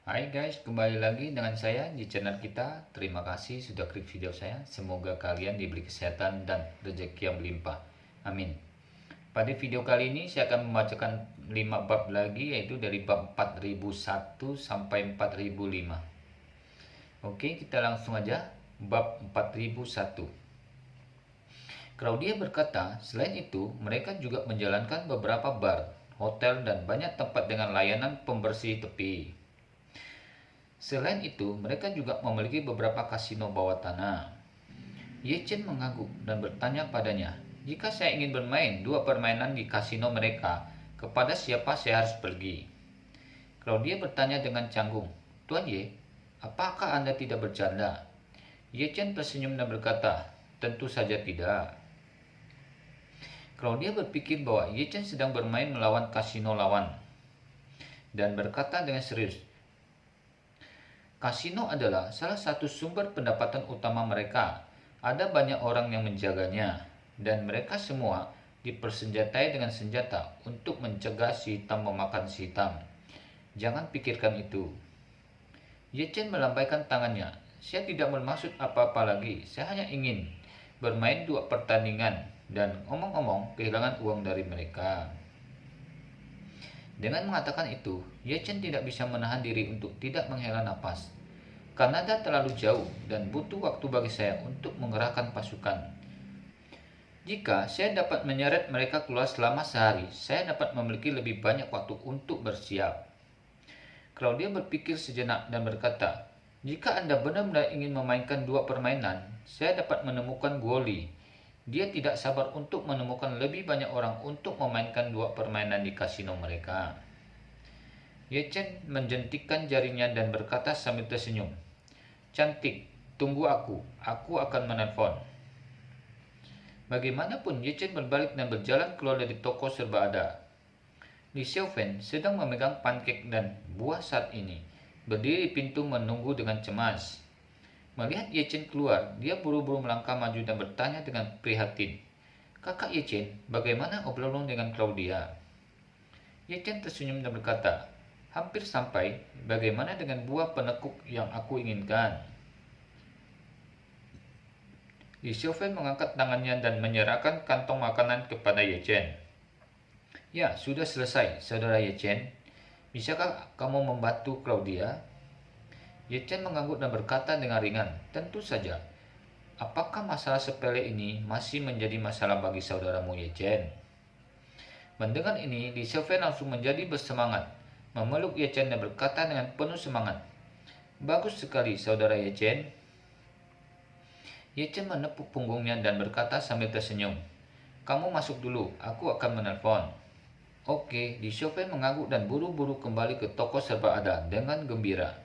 Hai guys, kembali lagi dengan saya di channel kita. Terima kasih sudah klik video saya. Semoga kalian diberi kesehatan dan rezeki yang berlimpah. Amin. Pada video kali ini saya akan membacakan 5 bab lagi, yaitu dari bab 4001 sampai 4005. Oke, kita langsung aja. Bab 4001. Claudia berkata, selain itu mereka juga menjalankan beberapa bar, hotel, dan banyak tempat dengan layanan pembersih tepi. Selain itu, mereka juga memiliki beberapa kasino bawah tanah. Ye Chen mengangguk dan bertanya padanya, jika saya ingin bermain 2 permainan di kasino mereka, kepada siapa saya harus pergi? Claudia bertanya dengan canggung, Tuan Ye, apakah Anda tidak bercanda? Ye Chen tersenyum dan berkata, tentu saja tidak. Claudia berpikir bahwa Ye Chen sedang bermain melawan kasino lawan, dan berkata dengan serius, kasino adalah salah satu sumber pendapatan utama mereka. Ada banyak orang yang menjaganya, dan mereka semua dipersenjatai dengan senjata untuk mencegah si hitam memakan si hitam. Jangan pikirkan itu. Ye Chen melambaikan tangannya. Saya tidak bermaksud apa-apa lagi. Saya hanya ingin bermain 2 pertandingan dan omong-omong kehilangan uang dari mereka. Dengan mengatakan itu, Ye Chen tidak bisa menahan diri untuk tidak menghela napas. Kanada terlalu jauh dan butuh waktu bagi saya untuk mengerahkan pasukan. Jika saya dapat menyeret mereka keluar selama sehari, saya dapat memiliki lebih banyak waktu untuk bersiap. Claudia berpikir sejenak dan berkata, jika Anda benar-benar ingin memainkan 2 permainan, saya dapat menemukan Guoli. Dia tidak sabar untuk menemukan lebih banyak orang untuk memainkan 2 permainan di kasino mereka. Ye Chen menjentikkan jarinya dan berkata sambil tersenyum, cantik, tunggu aku akan menelpon. Bagaimanapun, Ye Chen berbalik dan berjalan keluar dari toko serba ada. Li Xiaofen sedang memegang pankek dan buah saat ini, berdiri di pintu menunggu dengan cemas. Melihat Ye Chen keluar, dia buru-buru melangkah maju dan bertanya dengan prihatin, Kakak Ye Chen, bagaimana obrolan dengan Claudia? Ye Chen tersenyum dan berkata, hampir sampai, bagaimana dengan buah penekuk yang aku inginkan? Li Xiaofen mengangkat tangannya dan menyerahkan kantong makanan kepada Ye Chen. Ya, sudah selesai, saudara Ye Chen. Bisakah kamu membantu Claudia? Ye Chen mengangguk dan berkata dengan ringan, tentu saja. Apakah masalah sepele ini masih menjadi masalah bagi saudaramu Ye Chen? Mendengar ini, Li Xiaofen langsung menjadi bersemangat, memeluk Ye Chen dan berkata dengan penuh semangat, bagus sekali saudara Ye Chen. Ye Chen menepuk punggungnya dan berkata sambil tersenyum, kamu masuk dulu, aku akan menelpon. Oke, Li Xiaofen mengangguk dan buru-buru kembali ke toko serba ada dengan gembira.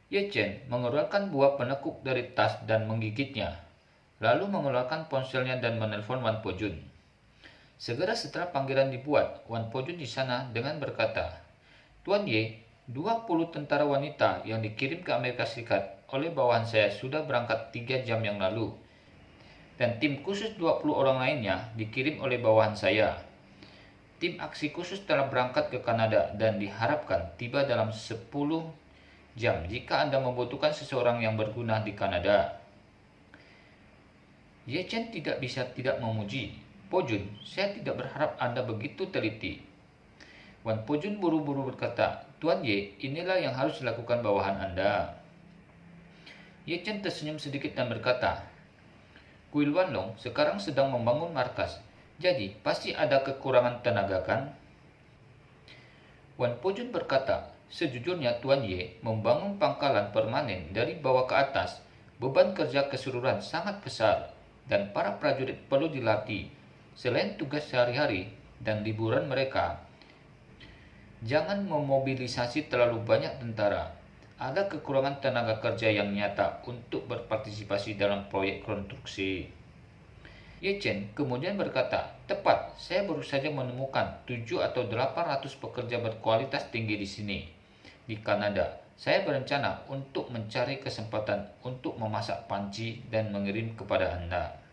Ye Chen mengeluarkan buah penekuk dari tas dan menggigitnya, lalu mengeluarkan ponselnya dan menelpon Wan Pojun. Segera setelah panggilan dibuat, Wan Pojun di sana dengan berkata, Tuan Ye, 20 tentara wanita yang dikirim ke Amerika Serikat oleh bawahan saya sudah berangkat 3 jam yang lalu. Dan tim khusus 20 orang lainnya dikirim oleh bawahan saya. Tim aksi khusus telah berangkat ke Kanada dan diharapkan tiba dalam 10 jam jika Anda membutuhkan seseorang yang berguna di Kanada. Ye Chen tidak bisa tidak memuji. Pojun, saya tidak berharap Anda begitu teliti. Wan Pojun buru-buru berkata, Tuan Ye, inilah yang harus dilakukan bawahan Anda. Ye Chen tersenyum sedikit dan berkata, Kuil Wanlong sekarang sedang membangun markas, jadi pasti ada kekurangan tenaga kan? Wan Pojun berkata, sejujurnya Tuan Ye, membangun pangkalan permanen dari bawah ke atas, beban kerja keseluruhan sangat besar, dan para prajurit perlu dilatih. Selain tugas sehari-hari dan liburan mereka, jangan memobilisasi terlalu banyak tentara. Ada kekurangan tenaga kerja yang nyata untuk berpartisipasi dalam proyek konstruksi. Ye Chen kemudian berkata, tepat, saya baru saja menemukan 7 atau 800 pekerja berkualitas tinggi di sini. Di Kanada, saya berencana untuk mencari kesempatan untuk memasak panci dan mengirim kepada Anda.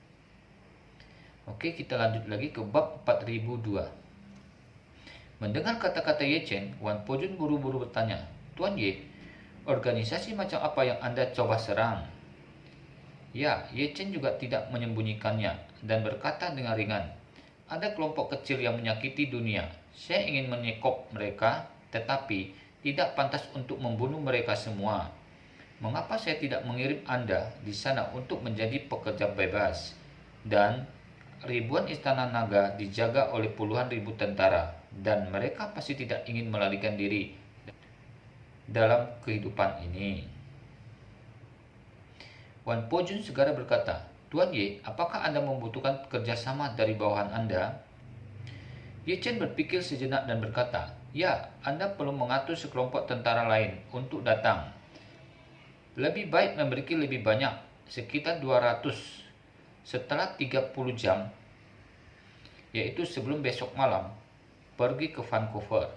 Oke, kita lanjut lagi ke bab 4002. Mendengar kata-kata Ye Chen, Wan Pojun buru-buru bertanya, "Tuan Ye, organisasi macam apa yang Anda coba serang?" Ya, Ye Chen juga tidak menyembunyikannya dan berkata dengan ringan, "Ada kelompok kecil yang menyakiti dunia. Saya ingin menyekop mereka, tetapi tidak pantas untuk membunuh mereka semua. Mengapa saya tidak mengirim Anda di sana untuk menjadi pekerja bebas? Dan ribuan istana naga dijaga oleh puluhan ribu tentara, dan mereka pasti tidak ingin melarikan diri dalam kehidupan ini." Wan Pojun segera berkata, "Tuan Ye, apakah Anda membutuhkan kerjasama dari bawahan Anda?" Ye Chen berpikir sejenak dan berkata, "Ya, Anda perlu mengatur sekelompok tentara lain untuk datang. Lebih baik memberi lebih banyak, sekitar 200 setelah 30 jam, yaitu sebelum besok malam, pergi ke Vancouver."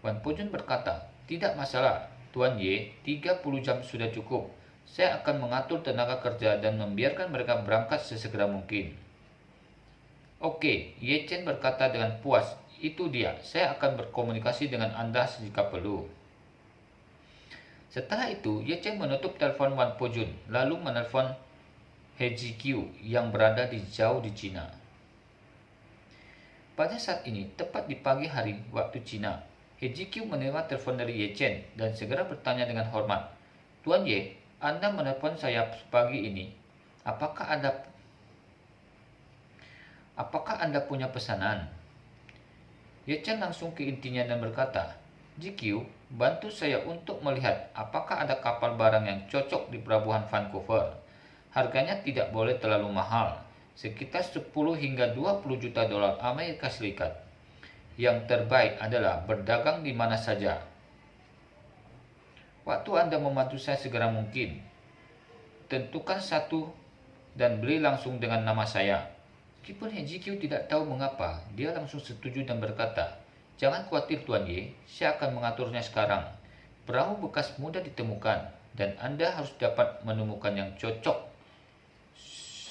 Wan Pojun berkata, "Tidak masalah, Tuan Ye, 30 jam sudah cukup. Saya akan mengatur tenaga kerja dan membiarkan mereka berangkat sesegera mungkin." "Oke," Ye Chen berkata dengan puas, "itu dia. Saya akan berkomunikasi dengan Anda jika perlu." Setelah itu, Ye Chen menutup telepon Wan Pojun, lalu menelpon He Jiqiu yang berada jauh di Cina. Pada saat ini, tepat di pagi hari waktu Cina, He Jiqiu menerima telepon dari Ye Chen dan segera bertanya dengan hormat, "Tuan Ye, Anda menelpon saya pagi ini. Apakah Anda punya pesanan?" Ye Chen langsung ke intinya dan berkata, "Jiqiu, bantu saya untuk melihat apakah ada kapal barang yang cocok di pelabuhan Vancouver. Harganya tidak boleh terlalu mahal, sekitar 10 hingga 20 juta dolar Amerika Serikat. Yang terbaik adalah berdagang di mana saja. Waktu Anda membantu saya segera mungkin. Tentukan satu dan beli langsung dengan nama saya." Meskipun He Jiqiu tidak tahu mengapa, dia langsung setuju dan berkata, "Jangan khawatir Tuan Ye, saya akan mengaturnya sekarang. Perahu bekas mudah ditemukan, dan Anda harus dapat menemukan yang cocok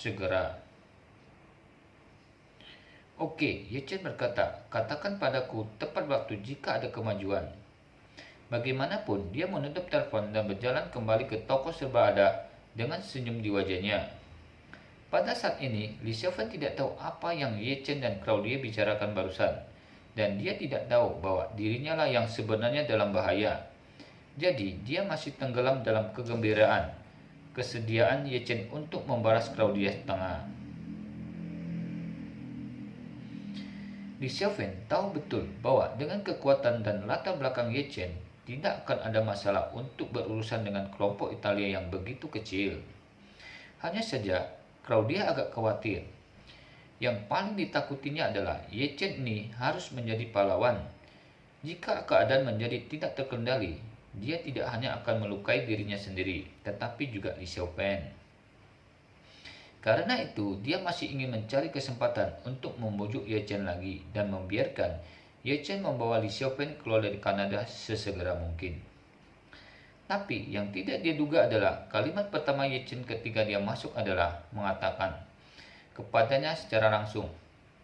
segera." "Oke," Ye Chen berkata, "katakan padaku tepat waktu jika ada kemajuan." Bagaimanapun, dia menutup telepon dan berjalan kembali ke toko serba ada dengan senyum di wajahnya. Pada saat ini, Li Xiaofen tidak tahu apa yang Ye Chen dan Claudia bicarakan barusan, dan dia tidak tahu bahwa dirinya lah yang sebenarnya dalam bahaya. Jadi, dia masih tenggelam dalam kegembiraan, kesediaan Ye Chen untuk membalas Claudia setengah. Li Xiaofen tahu betul bahwa dengan kekuatan dan latar belakang Ye Chen, tidak akan ada masalah untuk berurusan dengan kelompok Italia yang begitu kecil. Hanya saja, Claudia agak khawatir. Yang paling ditakutinya adalah Ye Chen ini harus menjadi pahlawan. Jika keadaan menjadi tidak terkendali, dia tidak hanya akan melukai dirinya sendiri, tetapi juga Li Xiaofen. Karena itu, dia masih ingin mencari kesempatan untuk membujuk Ye Chen lagi dan membiarkan Ye Chen membawa Li Xiaofen keluar dari Kanada sesegera mungkin. Tapi yang tidak dia duga adalah kalimat pertama Ye Chen ketika dia masuk adalah mengatakan kepadanya secara langsung,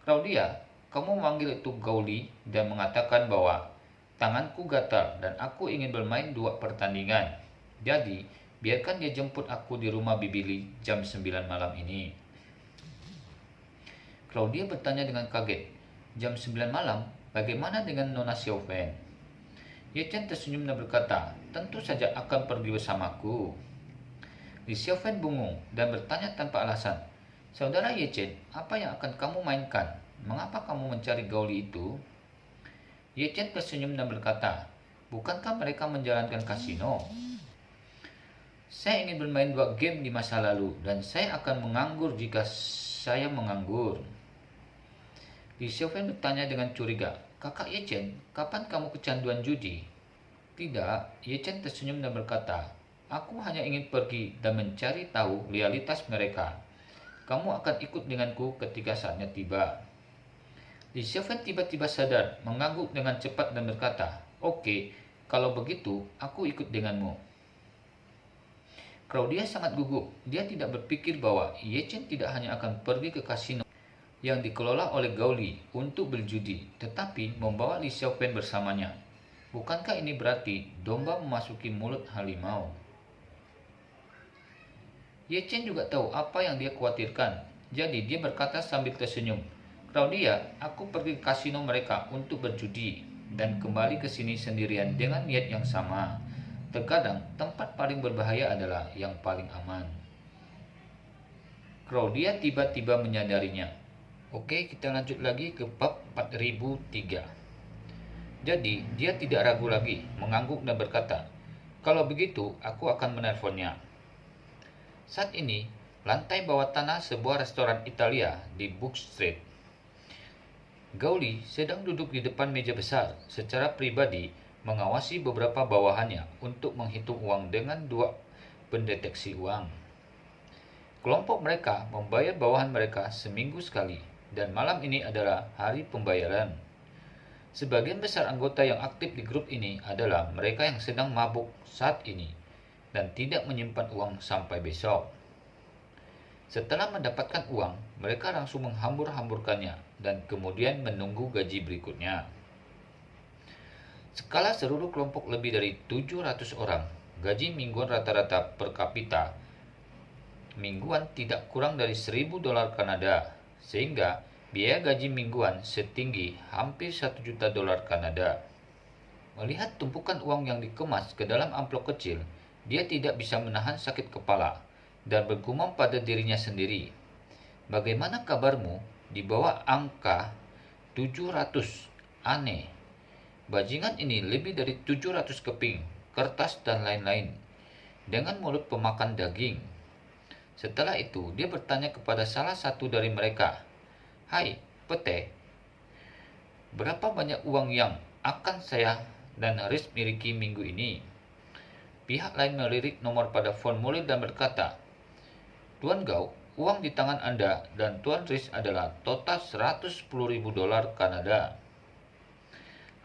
"Claudia, kamu memanggil itu Gauli dan mengatakan bahwa tanganku gatal dan aku ingin bermain 2 pertandingan. Jadi, biarkan dia jemput aku di rumah Bibi Li jam 9 malam ini." Claudia bertanya dengan kaget, "Jam 9 malam? Bagaimana dengan Nona Xiaofen?" Ye Chen tersenyum dan berkata, "Tentu saja akan pergi bersamaku." Li Xiaofen bingung dan bertanya tanpa alasan, "Saudara Ye Chen, apa yang akan kamu mainkan? Mengapa kamu mencari Gauli itu?" Ye Chen tersenyum dan berkata, "Bukankah mereka menjalankan kasino? Saya ingin bermain 2 game di masa lalu, dan saya akan menganggur jika saya menganggur." Li Xiaofen bertanya dengan curiga, "Kakak Ye Chen, kapan kamu kecanduan judi?" "Tidak," Ye Chen tersenyum dan berkata, "aku hanya ingin pergi dan mencari tahu realitas mereka. Kamu akan ikut denganku ketika saatnya tiba." Li Xiaofen tiba-tiba sadar, mengangguk dengan cepat dan berkata, "Oke, kalau begitu aku ikut denganmu." Claudia sangat gugup. Dia tidak berpikir bahwa Ye Chen tidak hanya akan pergi ke kasino, yang dikelola oleh Gaoli untuk berjudi, tetapi membawa Li Xiaofen bersamanya. Bukankah ini berarti domba memasuki mulut harimau? Ye Chen juga tahu apa yang dia khawatirkan, jadi dia berkata sambil tersenyum, "Claudia, aku pergi ke kasino mereka untuk berjudi dan kembali ke sini sendirian dengan niat yang sama. Terkadang tempat paling berbahaya adalah yang paling aman." Claudia tiba-tiba menyadarinya. Oke, kita lanjut lagi ke bab 4003. Jadi, dia tidak ragu lagi, mengangguk dan berkata, "Kalau begitu, aku akan menelponnya." Saat ini, lantai bawah tanah sebuah restoran Italia di Book Street. Gaoli sedang duduk di depan meja besar, secara pribadi mengawasi beberapa bawahannya untuk menghitung uang dengan dua pendeteksi uang. Kelompok mereka membayar bawahan mereka seminggu sekali, dan malam ini adalah hari pembayaran. Sebagian besar anggota yang aktif di grup ini adalah mereka yang sedang mabuk saat ini dan tidak menyimpan uang sampai besok. Setelah mendapatkan uang, mereka langsung menghambur-hamburkannya dan kemudian menunggu gaji berikutnya. Skala seluruh kelompok lebih dari 700 orang, gaji mingguan rata-rata per kapita mingguan tidak kurang dari $1.000 Kanada, sehingga biaya gaji mingguan setinggi hampir $1 juta Kanada. Melihat tumpukan uang yang dikemas ke dalam amplop kecil, dia tidak bisa menahan sakit kepala dan bergumam pada dirinya sendiri. "Bagaimana kabarmu di bawah angka 700? Aneh. Bajingan ini lebih dari 700 keping, kertas dan lain-lain, dengan mulut pemakan daging." Setelah itu, dia bertanya kepada salah satu dari mereka, "Hai, Pete, berapa banyak uang yang akan saya dan Riz miliki minggu ini?" Pihak lain melirik nomor pada formulir dan berkata, "Tuan Gao, uang di tangan Anda dan Tuan Riz adalah total $110.000 Kanada."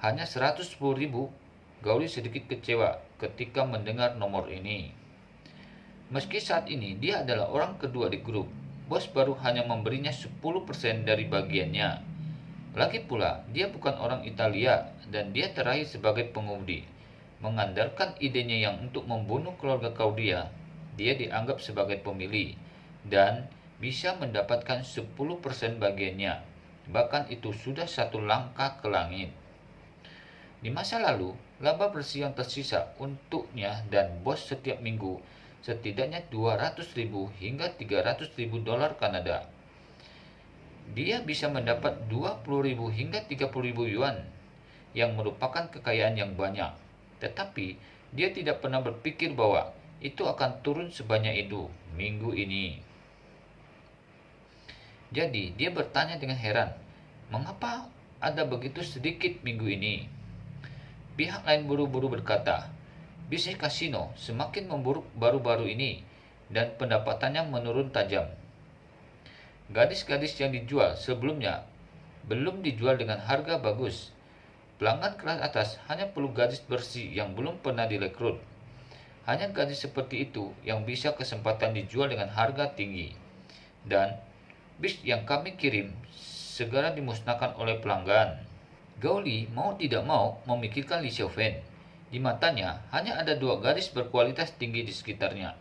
Hanya 110.000, Gaoli sedikit kecewa ketika mendengar nomor ini. Meski saat ini dia adalah orang kedua di grup, bos baru hanya memberinya 10% dari bagiannya. Lagi pula, dia bukan orang Italia dan dia terakhir sebagai pengemudi. Mengandalkan idenya yang untuk membunuh keluarga Claudia, dia dianggap sebagai pemilih dan bisa mendapatkan 10% bagiannya. Bahkan itu sudah satu langkah ke langit. Di masa lalu, laba bersih yang tersisa untuknya dan bos setiap minggu setidaknya 200.000 hingga 300.000 dolar Kanada. Dia bisa mendapat 20.000 hingga 30.000 yuan, yang merupakan kekayaan yang banyak. Tetapi, dia tidak pernah berpikir bahwa itu akan turun sebanyak itu minggu ini. Jadi, dia bertanya dengan heran, "Mengapa ada begitu sedikit minggu ini?" Pihak lain buru-buru berkata, "Bisnis kasino semakin memburuk baru-baru ini dan pendapatannya menurun tajam. Gadis-gadis yang dijual sebelumnya belum dijual dengan harga bagus. Pelanggan kelas atas hanya perlu gadis bersih yang belum pernah direkrut. Hanya gadis seperti itu yang bisa kesempatan dijual dengan harga tinggi. Dan bis yang kami kirim segera dimusnahkan oleh pelanggan." Gaoli mau tidak mau memikirkan Li Xiaofen. Di matanya, hanya ada dua gadis berkualitas tinggi di sekitarnya.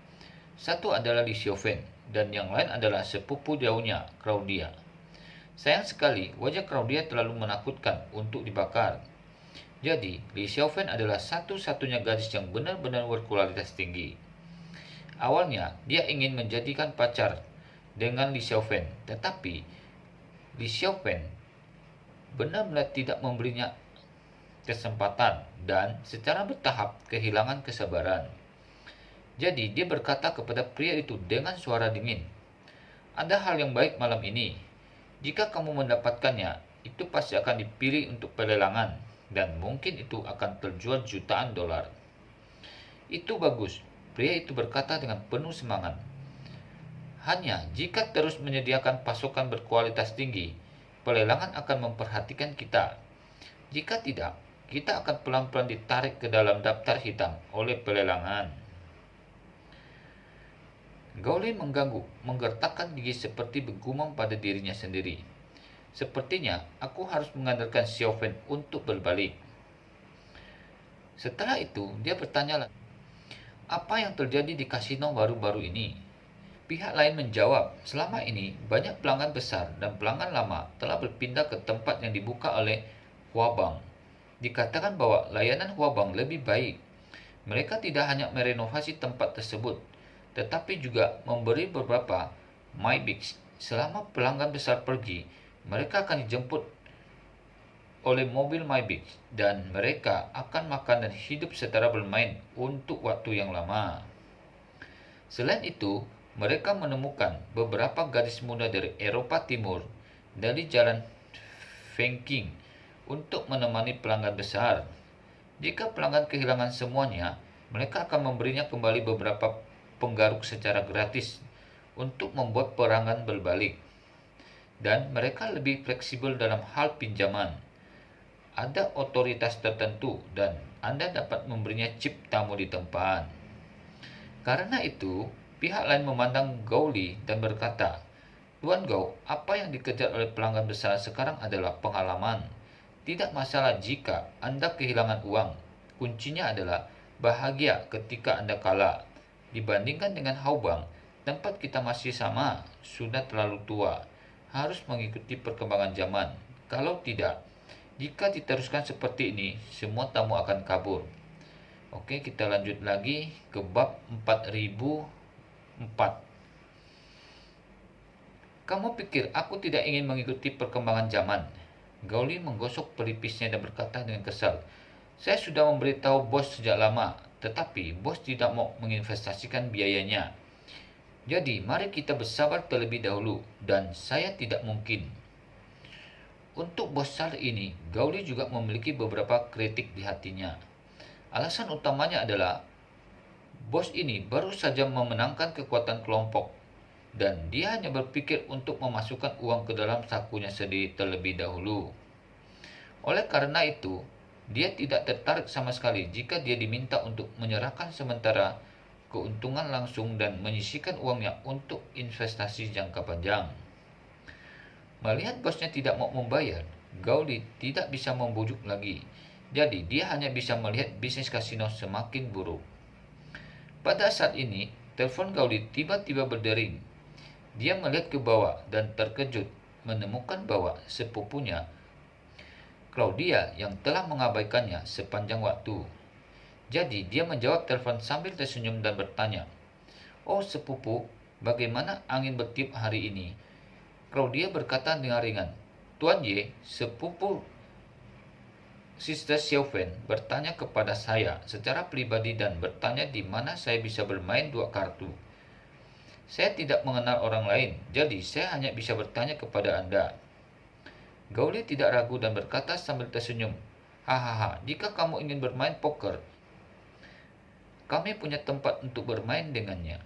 Satu adalah Li Xiaofen, dan yang lain adalah sepupu jauhnya, Claudia. Sayang sekali, wajah Claudia terlalu menakutkan untuk dibakar. Jadi, Li Xiaofen adalah satu-satunya gadis yang benar-benar berkualitas tinggi. Awalnya, dia ingin menjadikan pacar dengan Li Xiaofen, tetapi Li Xiaofen benar-benar tidak memberinya kesempatan dan secara bertahap kehilangan kesabaran. Jadi dia berkata kepada pria itu dengan suara dingin, "Ada hal yang baik malam ini. Jika kamu mendapatkannya, itu pasti akan dipilih untuk pelelangan dan mungkin itu akan terjual jutaan dolar." "Itu bagus," pria itu berkata dengan penuh semangat. "Hanya jika terus menyediakan pasokan berkualitas tinggi, pelelangan akan memperhatikan kita. Jika tidak, kita akan pelan-pelan ditarik ke dalam daftar hitam oleh pelelangan." Gaoli mengganggu, menggertakkan gigi seperti bergumam pada dirinya sendiri. Sepertinya aku harus mengandalkan Xiaofen untuk berbalik. Setelah itu, dia bertanya, apa yang terjadi di kasino baru-baru ini? Pihak lain menjawab, selama ini banyak pelanggan besar dan pelanggan lama telah berpindah ke tempat yang dibuka oleh Huabang. Dikatakan bahwa layanan Huabang lebih baik. Mereka tidak hanya merenovasi tempat tersebut, tetapi juga memberi beberapa MyBix. Selama pelanggan besar pergi, mereka akan dijemput oleh mobil MyBix dan mereka akan makan dan hidup secara bermain untuk waktu yang lama. Selain itu, mereka menemukan beberapa gadis muda dari Eropa Timur dari jalan Fengqing untuk menemani pelanggan besar. Jika pelanggan kehilangan semuanya, mereka akan memberinya kembali beberapa penggaruk secara gratis untuk membuat perangan berbalik. Dan mereka lebih fleksibel dalam hal pinjaman. Ada otoritas tertentu dan Anda dapat memberinya chip tamu di tempat. Karena itu, pihak lain memandang Gao Li dan berkata, Tuan Gao, apa yang dikejar oleh pelanggan besar sekarang adalah pengalaman. Tidak masalah jika Anda kehilangan uang. Kuncinya adalah bahagia ketika Anda kalah. Dibandingkan dengan Haobang, tempat kita masih sama, sudah terlalu tua. Harus mengikuti perkembangan zaman. Kalau tidak, jika diteruskan seperti ini, semua tamu akan kabur. Oke, kita lanjut lagi ke bab 4004. Kamu pikir aku tidak ingin mengikuti perkembangan zaman? Gao Li menggosok pelipisnya dan berkata dengan kesal, saya sudah memberitahu bos sejak lama, tetapi bos tidak mau menginvestasikan biayanya. Jadi, mari kita bersabar terlebih dahulu, dan saya tidak mungkin. Untuk bos besar ini, Gao Li juga memiliki beberapa kritik di hatinya. Alasan utamanya adalah bos ini baru saja memenangkan kekuatan kelompok dan dia hanya berpikir untuk memasukkan uang ke dalam sakunya sendiri terlebih dahulu. Oleh karena itu, dia tidak tertarik sama sekali jika dia diminta untuk menyerahkan sementara keuntungan langsung dan menyisihkan uangnya untuk investasi jangka panjang. Melihat bosnya tidak mau membayar, Gao Li tidak bisa membujuk lagi. Jadi, dia hanya bisa melihat bisnis kasino semakin buruk. Pada saat ini, telepon Gao Li tiba-tiba berdering. Dia melihat ke bawah dan terkejut menemukan bahwa sepupunya, Claudia, yang telah mengabaikannya sepanjang waktu. Jadi, dia menjawab telepon sambil tersenyum dan bertanya, "Oh sepupu, bagaimana angin bertiup hari ini?" Claudia berkata dengan ringan, "Tuan Ye, sepupu Sister Xiaofen bertanya kepada saya secara pribadi dan bertanya di mana saya bisa bermain 2 kartu. Saya tidak mengenal orang lain, jadi saya hanya bisa bertanya kepada Anda." Gao Li tidak ragu dan berkata sambil tersenyum, "Hahaha, jika kamu ingin bermain poker, kami punya tempat untuk bermain dengannya."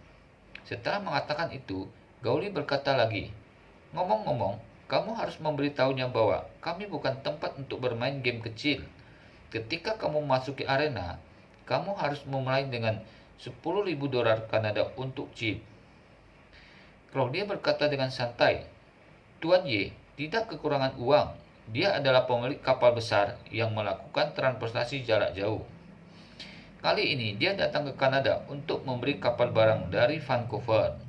Setelah mengatakan itu, Gao Li berkata lagi, "Ngomong-ngomong, kamu harus memberitahunya bahwa kami bukan tempat untuk bermain game kecil. Ketika kamu memasuki arena, kamu harus memulai dengan $10.000 Kanada untuk chip." Claudia berkata dengan santai, "Tuan Ye tidak kekurangan uang. Dia adalah pemilik kapal besar yang melakukan transportasi jarak jauh. Kali ini dia datang ke Kanada untuk membeli kapal barang dari Vancouver."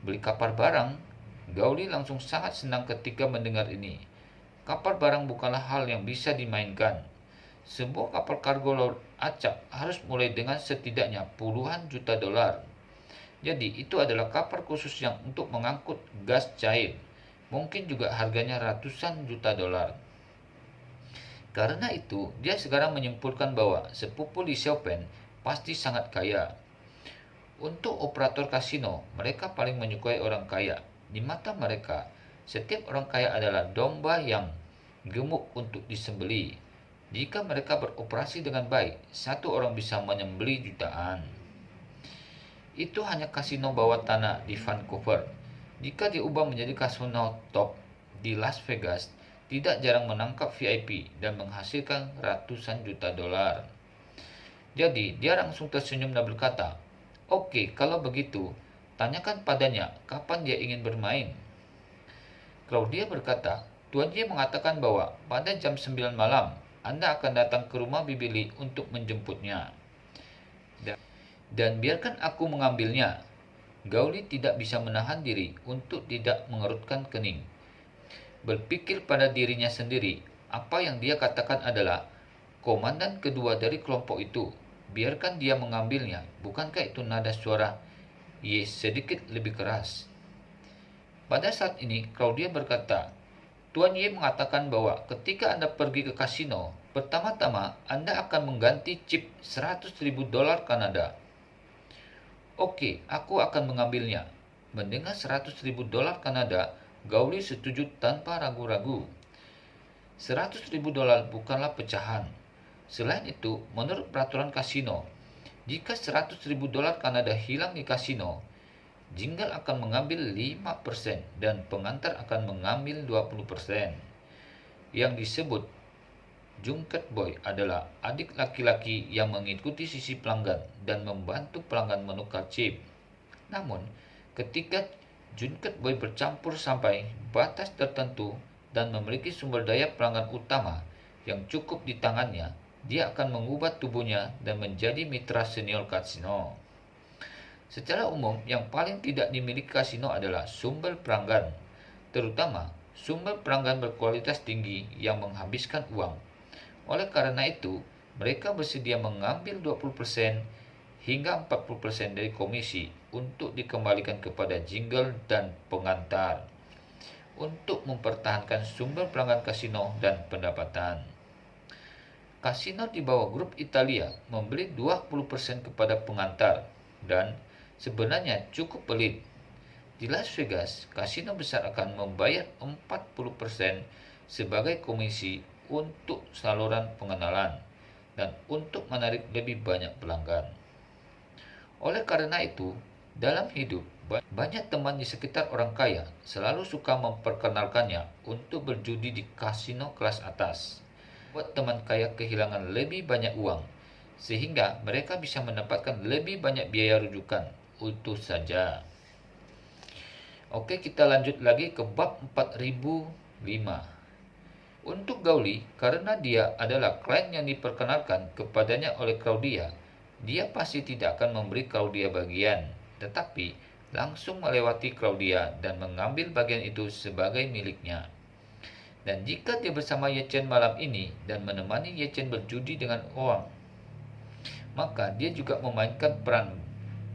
Beli kapal barang? Gao Li langsung sangat senang ketika mendengar ini. Kapal barang bukanlah hal yang bisa dimainkan. Sebuah kapal kargo laut acak harus mulai dengan setidaknya puluhan juta dolar. Jadi itu adalah kapal khusus yang untuk mengangkut gas cair. Mungkin juga harganya ratusan juta dolar. Karena itu, dia sekarang menyimpulkan bahwa sepupu Li Xiaofen pasti sangat kaya. Untuk operator kasino, mereka paling menyukai orang kaya. Di mata mereka, setiap orang kaya adalah domba yang gemuk untuk disembeli. Jika mereka beroperasi dengan baik, satu orang bisa menyembeli jutaan. Itu hanya kasino bawah tanah di Vancouver. Jika diubah menjadi kasino top di Las Vegas, tidak jarang menangkap VIP dan menghasilkan ratusan juta dolar. Jadi, dia langsung tersenyum dan berkata, "Oke, kalau begitu, tanyakan padanya kapan dia ingin bermain." Claudia berkata, Tuan Ye mengatakan bahwa pada jam 9 malam Anda akan datang ke rumah Bibi Li untuk menjemputnya. Dan biarkan aku mengambilnya. Gao Li tidak bisa menahan diri untuk tidak mengerutkan kening. Berpikir pada dirinya sendiri, apa yang dia katakan adalah, komandan kedua dari kelompok itu, biarkan dia mengambilnya. Bukankah itu nada suara Ye sedikit lebih keras? Pada saat ini, Claudia berkata, Tuan Ye mengatakan bahwa ketika Anda pergi ke kasino, pertama-tama Anda akan mengganti chip $100.000 Kanada. Oke, aku akan mengambilnya. Mendengar $100.000 Kanada, Gao Li setuju tanpa ragu-ragu. $100.000 bukanlah pecahan. Selain itu, menurut peraturan kasino, jika $100.000 Kanada hilang di kasino, Jingle akan mengambil 5% dan pengantar akan mengambil 20%. Yang disebut Junket Boy adalah adik laki-laki yang mengikuti sisi pelanggan dan membantu pelanggan menukar chip. Namun, ketika Junket Boy bercampur sampai batas tertentu dan memiliki sumber daya pelanggan utama yang cukup di tangannya, dia akan mengubah tubuhnya dan menjadi mitra senior kasino. Secara umum, yang paling tidak dimiliki kasino adalah sumber pelanggan, terutama sumber pelanggan berkualitas tinggi yang menghabiskan uang. Oleh karena itu, mereka bersedia mengambil 20% hingga 40% dari komisi untuk dikembalikan kepada Jingle dan pengantar untuk mempertahankan sumber pelanggan kasino dan pendapatan. Kasino di bawah grup Italia membeli 20% kepada pengantar dan sebenarnya cukup pelit. Di Las Vegas, kasino besar akan membayar 40% sebagai komisi untuk saluran pengenalan dan untuk menarik lebih banyak pelanggan. Oleh karena itu, dalam hidup, banyak teman di sekitar orang kaya selalu suka memperkenalkannya untuk berjudi di kasino kelas atas. Buat teman kaya kehilangan lebih banyak uang, sehingga mereka bisa mendapatkan lebih banyak biaya rujukan. Itu saja. Oke, kita lanjut lagi ke bab 4005. Untuk Gao Li, karena dia adalah klien yang diperkenalkan kepadanya oleh Claudia, dia pasti tidak akan memberi Claudia bagian, tetapi langsung melewati Claudia dan mengambil bagian itu sebagai miliknya. Dan jika dia bersama Ye Chen malam ini dan menemani Ye Chen berjudi dengan uang, maka dia juga memainkan peran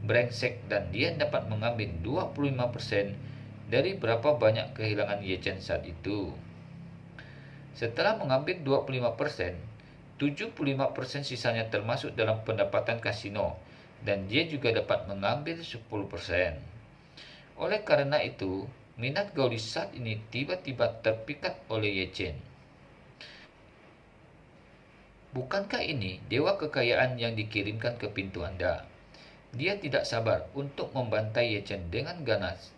brengsek dan dia dapat mengambil 25% dari berapa banyak kehilangan Ye Chen saat itu. Setelah mengambil 25%, 75% sisanya termasuk dalam pendapatan kasino dan dia juga dapat mengambil 10%. Oleh karena itu, minat Gao Li saat ini tiba-tiba terpikat oleh Ye Chen. Bukankah ini dewa kekayaan yang dikirimkan ke pintu Anda? Dia tidak sabar untuk membantai Ye Chen dengan ganas.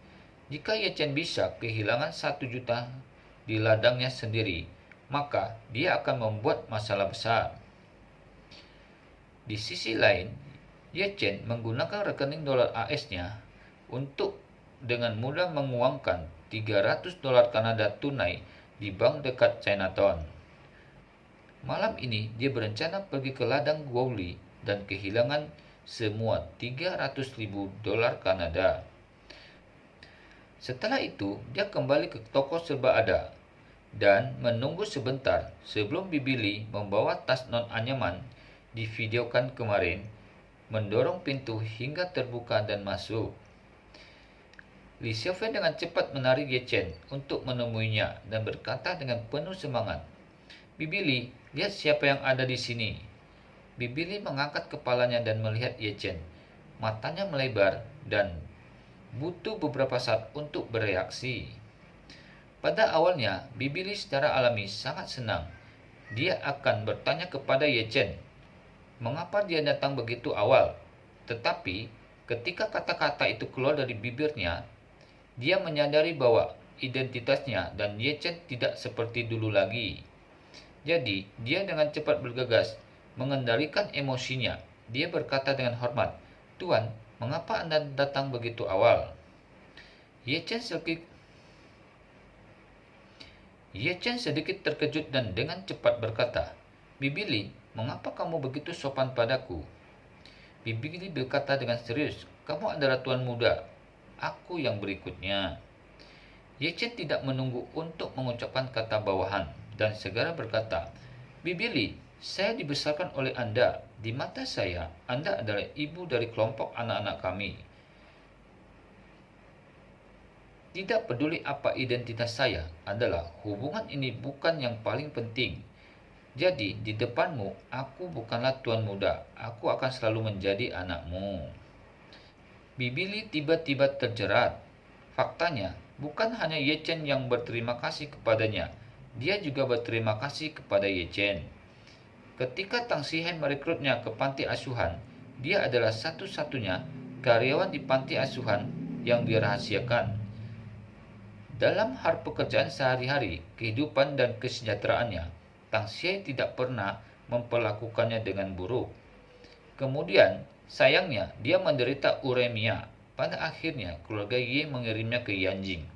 Jika Ye Chen bisa kehilangan 1 juta di ladangnya sendiri, maka dia akan membuat masalah besar. Di sisi lain, Ye Chen menggunakan rekening dolar AS-nya untuk dengan mudah menguangkan $300 Kanada tunai di bank dekat Chinatown. Malam ini dia berencana pergi ke ladang Gao Li dan kehilangan semua $300.000 Kanada. Setelah itu, dia kembali ke toko serba ada dan menunggu sebentar sebelum Bibi Li membawa tas non-anyaman divideokan kemarin, mendorong pintu hingga terbuka dan masuk. Li Xiaofeng dengan cepat menarik Ye Chen untuk menemuinya dan berkata dengan penuh semangat, Bibi Li, lihat siapa yang ada di sini. Bibi Li mengangkat kepalanya dan melihat Ye Chen. Matanya melebar dan butuh beberapa saat untuk bereaksi. Pada awalnya, Bibi Li secara alami sangat senang. Dia akan bertanya kepada Ye Chen, mengapa dia datang begitu awal? Tetapi, ketika kata-kata itu keluar dari bibirnya, dia menyadari bahwa identitasnya dan Ye Chen tidak seperti dulu lagi. Jadi, dia dengan cepat bergegas, mengendalikan emosinya. Dia berkata dengan hormat, Tuan, mengapa Anda datang begitu awal? Ye Chen Ye Chen sedikit terkejut dan dengan cepat berkata, "Bibi Li, mengapa kamu begitu sopan padaku?" Bibi Li berkata dengan serius, "Kamu adalah tuan muda. Aku yang berikutnya." Ye Chen tidak menunggu untuk mengucapkan kata bawahan dan segera berkata, "Bibi Li, saya dibesarkan oleh Anda. Di mata saya, Anda adalah ibu dari kelompok anak-anak kami. Tidak peduli apa identitas saya adalah, hubungan ini bukan yang paling penting. Jadi, di depanmu, aku bukanlah tuan muda. Aku akan selalu menjadi anakmu." Bibi Li tiba-tiba terjerat. Faktanya, bukan hanya Ye Chen yang berterima kasih kepadanya, dia juga berterima kasih kepada Ye Chen. Ketika Tang Sihen merekrutnya ke panti asuhan, dia adalah satu-satunya karyawan di panti asuhan yang dirahasiakan. Dalam hal pekerjaan sehari-hari, kehidupan dan kesejahteraannya, Tang Xie tidak pernah memperlakukannya dengan buruk. Kemudian, sayangnya, dia menderita uremia. Pada akhirnya, keluarga Ye mengirimnya ke Yanjing,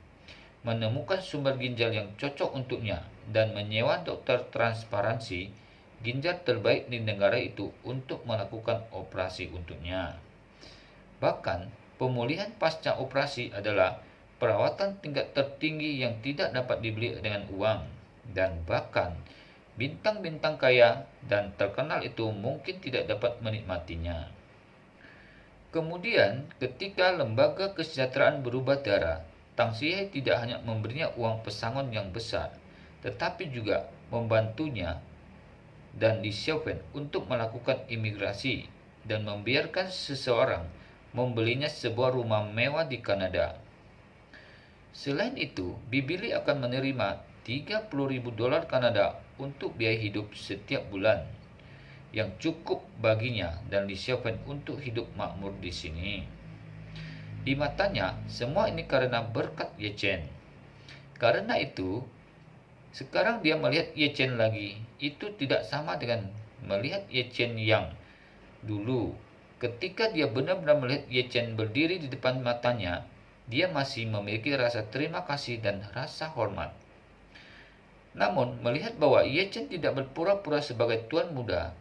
menemukan sumber ginjal yang cocok untuknya, dan menyewa dokter transparansi ginjal terbaik di negara itu untuk melakukan operasi untuknya. Bahkan, pemulihan pasca operasi adalah perawatan tingkat tertinggi yang tidak dapat dibeli dengan uang, dan bahkan bintang-bintang kaya dan terkenal itu mungkin tidak dapat menikmatinya. Kemudian, ketika lembaga kesejahteraan berubah darah, Tang Xie tidak hanya memberinya uang pesangon yang besar, tetapi juga membantunya dan Li Xiaofen untuk melakukan imigrasi dan membiarkan seseorang membelinya sebuah rumah mewah di Kanada. Selain itu, Bibi Li akan menerima 30.000 dolar Kanada untuk biaya hidup setiap bulan, yang cukup baginya dan Li Xiaofen untuk hidup makmur di sini. Di matanya, semua ini karena berkat Ye Chen. Karena itu, sekarang dia melihat Ye Chen lagi. Itu tidak sama dengan melihat Ye Chen yang dulu. Ketika dia benar-benar melihat Ye Chen berdiri di depan matanya, dia masih memiliki rasa terima kasih dan rasa hormat. Namun, melihat bahwa Ye Chen tidak berpura-pura sebagai tuan muda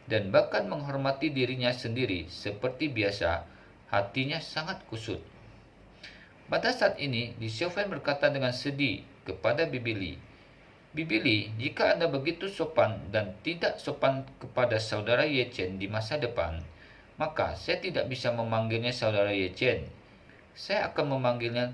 dan bahkan menghormati dirinya sendiri seperti biasa, hatinya sangat kusut. Pada saat ini, Li Xiaofen berkata dengan sedih kepada Bibi Li, "Bibi Li, jika Anda begitu sopan dan tidak sopan kepada saudara Ye Chen di masa depan, maka saya tidak bisa memanggilnya saudara Ye Chen. Saya akan memanggilnya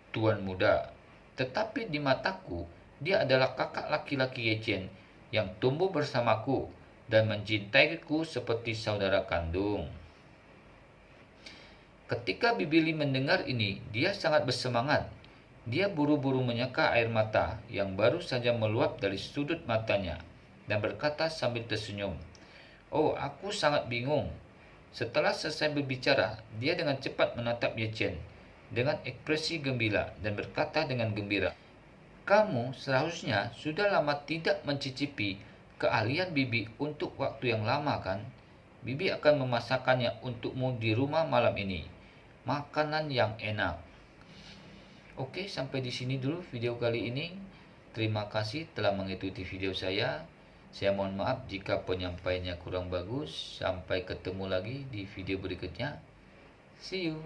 tuan muda. Tetapi di mataku, dia adalah kakak laki-laki Ye Chen yang tumbuh bersamaku dan mencintaiku seperti saudara kandung." Ketika Bibi Li mendengar ini, dia sangat bersemangat. Dia buru-buru menyeka air mata yang baru saja meluap dari sudut matanya dan berkata sambil tersenyum, "Oh, aku sangat bingung." Setelah selesai berbicara, dia dengan cepat menatap Ye Chen dengan ekspresi gembira dan berkata dengan gembira, "Kamu seharusnya sudah lama tidak mencicipi keahlian Bibi untuk waktu yang lama, kan? Bibi akan memasakkannya untukmu di rumah malam ini. Makanan yang enak." Oke, sampai di sini dulu video kali ini. Terima kasih telah mengikuti video saya. Saya mohon maaf jika penyampaiannya kurang bagus. Sampai ketemu lagi di video berikutnya. See you.